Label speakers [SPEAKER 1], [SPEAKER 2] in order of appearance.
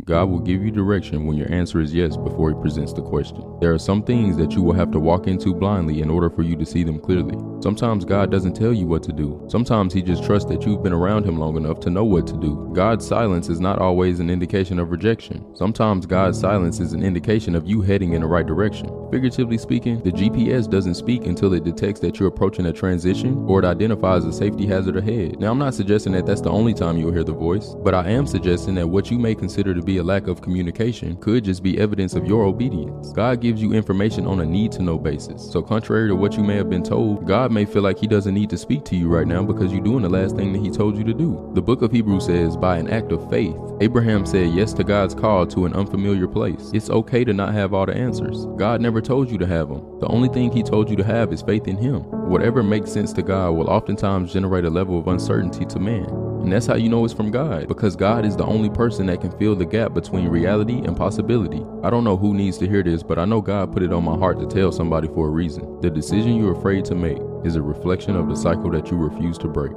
[SPEAKER 1] God will give you direction when your answer is yes before He presents the question. There are some things that you will have to walk into blindly in order for you to see them clearly. Sometimes God doesn't tell you what to do. Sometimes He just trusts that you've been around Him long enough to know what to do. God's silence is not always an indication of rejection. Sometimes God's silence is an indication of you heading in the right direction. Figuratively speaking, the GPS doesn't speak until it detects that you're approaching a transition or it identifies a safety hazard ahead. Now, I'm not suggesting that that's the only time you'll hear the voice, but I am suggesting that what you may consider to be a lack of communication could just be evidence of your obedience. God gives you information on a need-to-know basis. So contrary to what you may have been told, God may feel like He doesn't need to speak to you right now because you're doing the last thing that He told you to do. The book of Hebrews says, by an act of faith, Abraham said yes to God's call to an unfamiliar place. It's okay to not have all the answers. God never told you to have them. The only thing He told you to have is faith in Him. Whatever makes sense to God will oftentimes generate a level of uncertainty to man. And that's how you know it's from God, because God is the only person that can fill the gap between reality and possibility. I don't know who needs to hear this, but I know God put it on my heart to tell somebody for a reason. The decision you're afraid to make is a reflection of the cycle that you refuse to break.